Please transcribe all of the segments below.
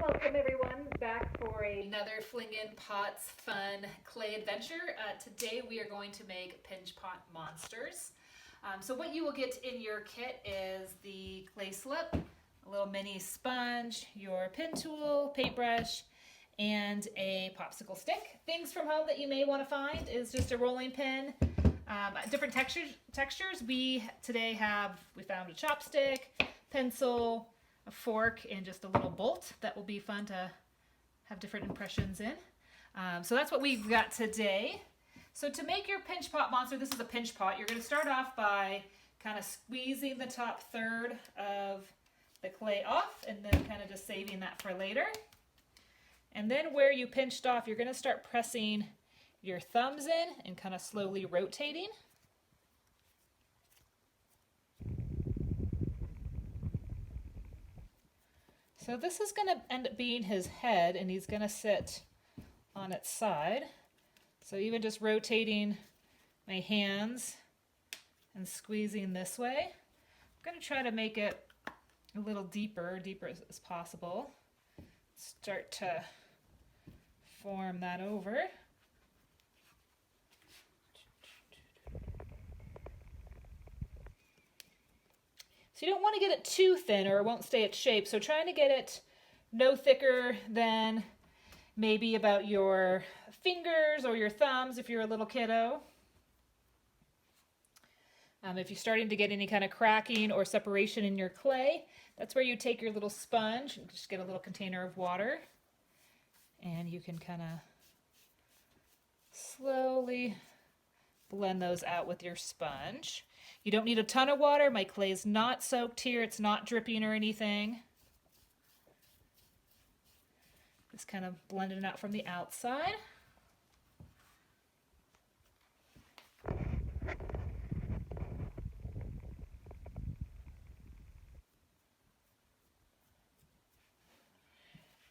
Welcome everyone back for another Flingin' Pots fun clay adventure. Today we are going to make pinch pot monsters. So what you will get in your kit is the clay slip, a little mini sponge, your pen tool, paintbrush, and a popsicle stick. Things from home that you may want to find is just a rolling pin, different textures. We found a chopstick, pencil, a fork, and just a little bolt that will be fun to have different impressions in. So that's what we've got today. So to make your pinch pot monster, this is a pinch pot. You're going to start off by kind of squeezing the top third of the clay off and then kind of just saving that for later. And then where you pinched off, you're going to start pressing your thumbs in and kind of slowly rotating. So this is going to end up being his head, and he's going to sit on its side. So even just rotating my hands and squeezing this way, I'm going to try to make it a little deeper as possible. Start to form that over. So you don't want to get it too thin or it won't stay its shape. So trying to get it no thicker than maybe about your fingers or your thumbs if you're a little kiddo. If you're starting to get any kind of cracking or separation in your clay, that's where you take your little sponge and just get a little container of water. And you can kind of slowly blend those out with your sponge. You don't need a ton of water. My clay is not soaked here. It's not dripping or anything. Just kind of blending it out from the outside. And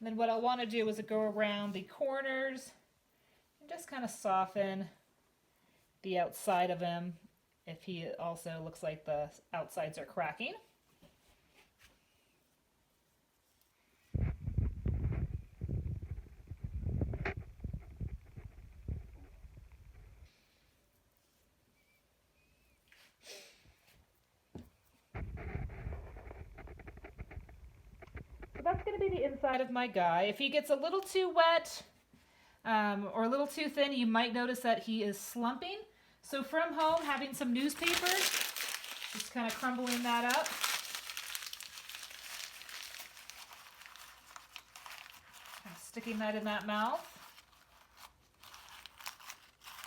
then what I want to do is go around the corners and just kind of soften the outside of him if he also looks like the outsides are cracking. So that's going to be the inside of my guy. If he gets a little too wet or a little too thin, you might notice that he is slumping. So from home, having some newspaper, just kind of crumbling that up. Kind of sticking that in that mouth.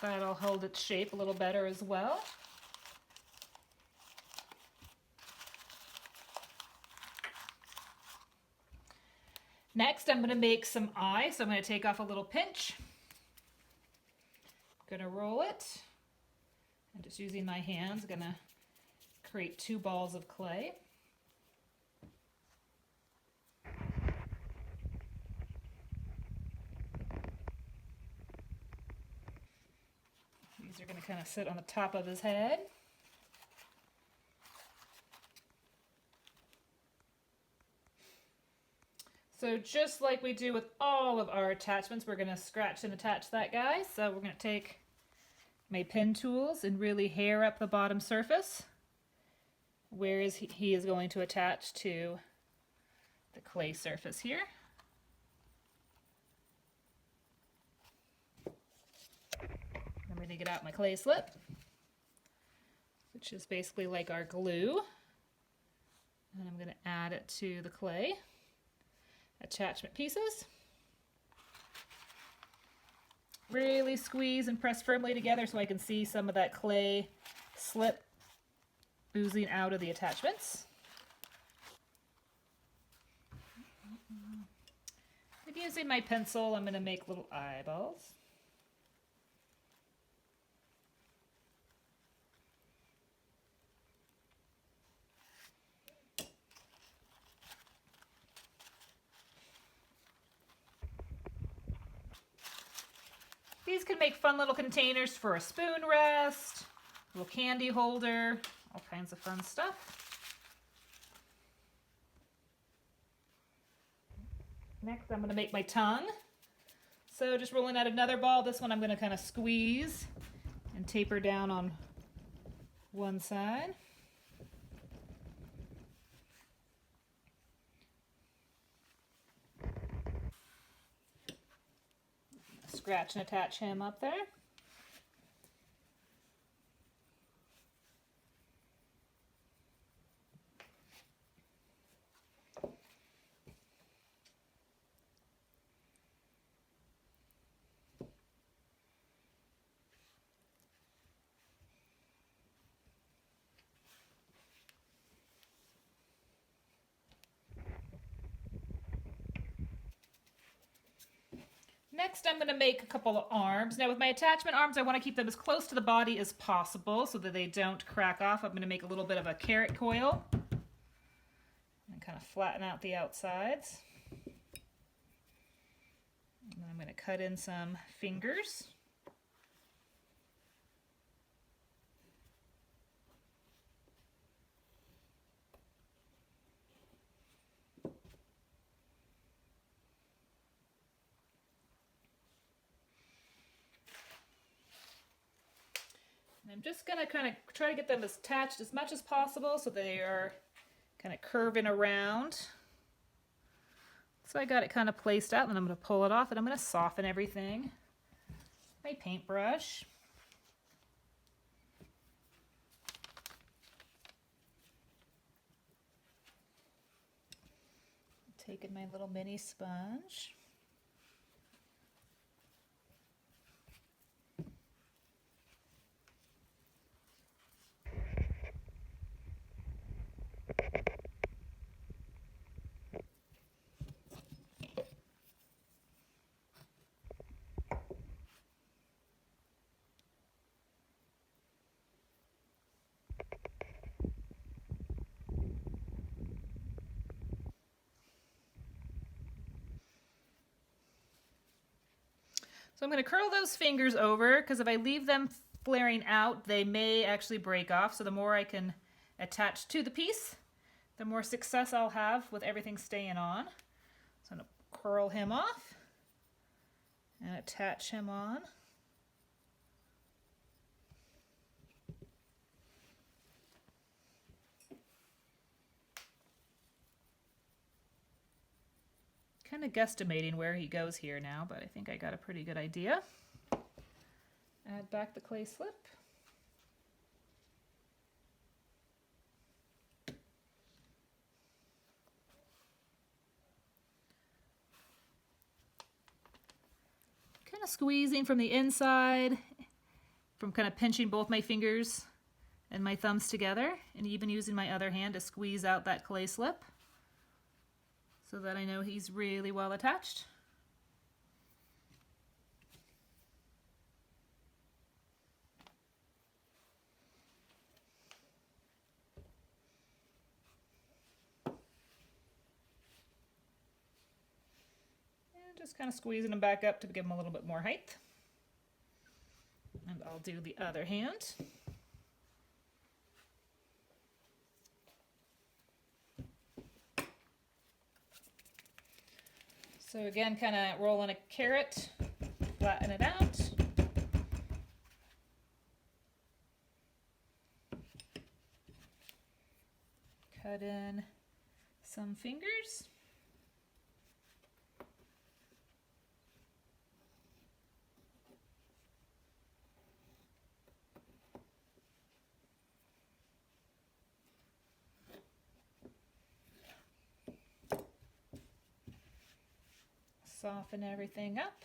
That'll hold its shape a little better as well. Next, I'm going to make some eyes. So I'm going to take off a little pinch. I'm going to roll it. I'm just using my hands, I'm going to create 2 balls of clay. These are going to kind of sit on the top of his head. So just like we do with all of our attachments, we're going to scratch and attach that guy. So we're going to take my pen tools and really hair up the bottom surface where he is going to attach to the clay surface here. I'm going to get out my clay slip, which is basically like our glue, and I'm going to add it to the clay attachment pieces. Really squeeze and press firmly together so I can see some of that clay slip oozing out of the attachments. And using my pencil, I'm going to make little eyeballs. These can make fun little containers for a spoon rest, a little candy holder, all kinds of fun stuff. Next, I'm going to make my tongue. So just rolling out another ball. This one I'm going to kind of squeeze and taper down on one side. Scratch and attach him up there. Next, I'm going to make a couple of arms. Now with my attachment arms, I want to keep them as close to the body as possible so that they don't crack off. I'm going to make a little bit of a carrot coil and kind of flatten out the outsides. And then I'm going to cut in some fingers. And I'm just going to kind of try to get them attached as much as possible so they are kind of curving around. So I got it kind of placed out, and I'm going to pull it off, and I'm going to soften everything. My paintbrush. Taking my little mini sponge. So I'm going to curl those fingers over, because if I leave them flaring out, they may actually break off. So the more I can attach to the piece, the more success I'll have with everything staying on. So I'm going to curl him off and attach him on. Kind of guesstimating where he goes here now, but I think I got a pretty good idea. Add back the clay slip. Kind of squeezing from the inside, from kind of pinching both my fingers and my thumbs together, and even using my other hand to squeeze out that clay slip, so that I know he's really well attached. And just kind of squeezing him back up to give him a little bit more height. And I'll do the other hand. So again, kind of rolling a carrot, flatten it out. Cut in some fingers. Soften everything up.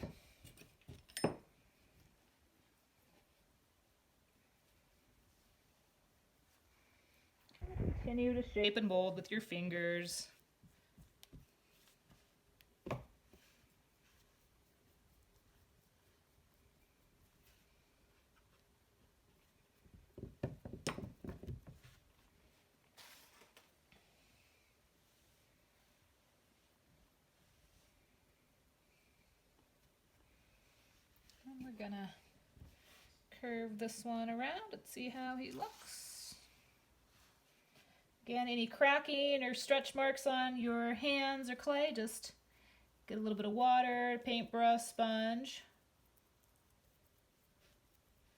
Continue to shape and mold with your fingers. And we're gonna curve this one around and see how he looks. Again, any cracking or stretch marks on your hands or clay, just Get a little bit of water, paintbrush, sponge.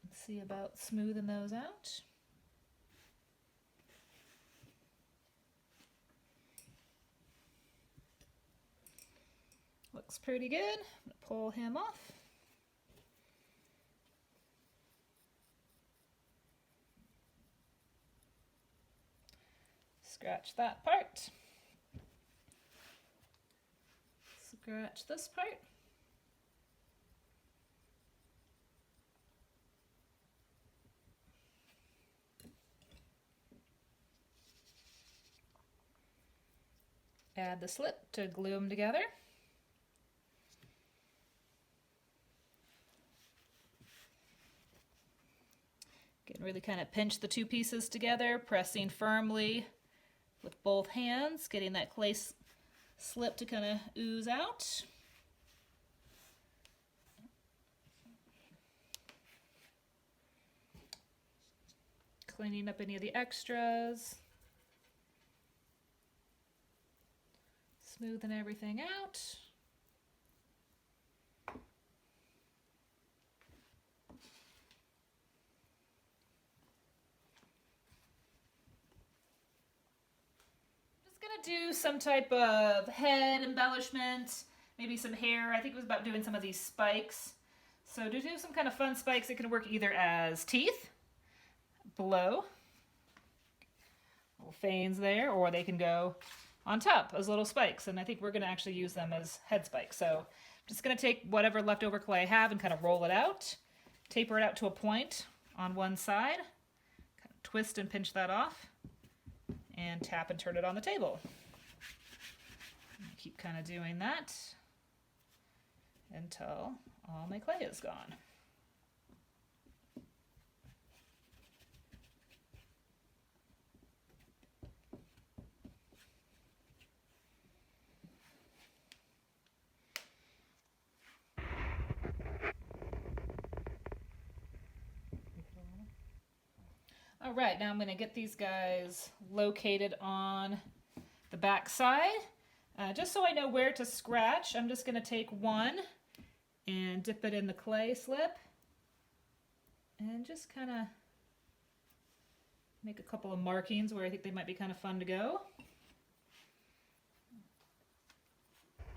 Let's see about smoothing those out. Looks pretty good. I'm going to pull him off. Scratch that part. Scratch this part. Add the slip to glue them together. Again, really kind of pinch the two pieces together, pressing firmly with both hands, getting that clay slip to kind of ooze out. Cleaning up any of the extras. Smoothing everything out. Do some type of head embellishment, maybe some hair. I think it was about doing some of these spikes. So to do some kind of fun spikes, it can work either as teeth below, little fangs there, or they can go on top as little spikes. And I think we're going to actually use them as head spikes. So I'm just going to take whatever leftover clay I have and kind of roll it out, taper it out to a point on one side, kind of twist and pinch that off, and tap and turn it on the table. Keep kind of doing that until all my clay is gone. All right, now I'm going to get these guys located on the back side. Just so I know where to scratch, I'm just going to take one and dip it in the clay slip and just kind of make a couple of markings where I think they might be kind of fun to go.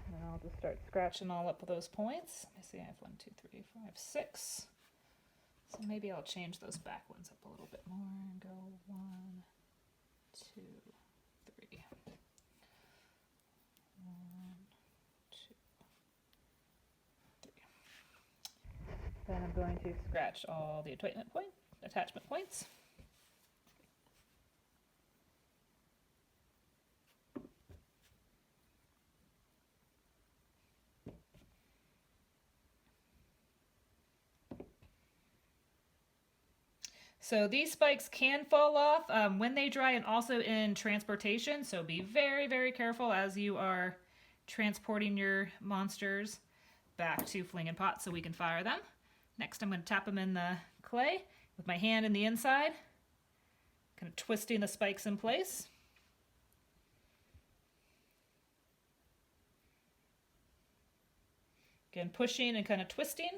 And I'll just start scratching all up with those points. Let me see, I have 1, 2, 3, 4, 5, 6. So maybe I'll change those back ones up a little bit more and go 1, 2, 3. 1, 2, 3. Then I'm going to scratch all the attachment points. So these spikes can fall off when they dry and also in transportation. So be very, very careful as you are transporting your monsters back to Fling and Pot so we can fire them. Next, I'm going to tap them in the clay with my hand in the inside, kind of twisting the spikes in place. Again, pushing and kind of twisting.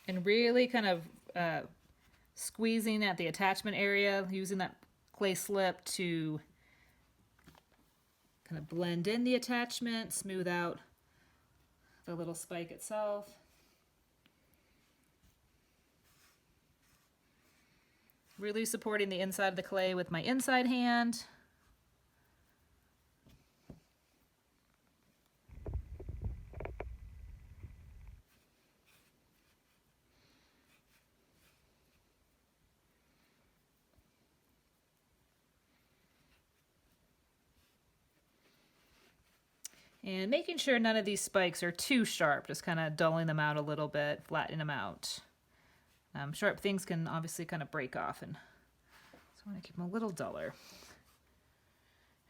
And really kind of squeezing at the attachment area, using that clay slip to kind of blend in the attachment, smooth out the little spike itself. Really supporting the inside of the clay with my inside hand. And making sure none of these spikes are too sharp, just kind of dulling them out a little bit, flattening them out. Sharp things can obviously kind of break off, and so I want to keep them a little duller.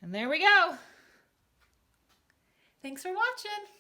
And there we go. Thanks for watching.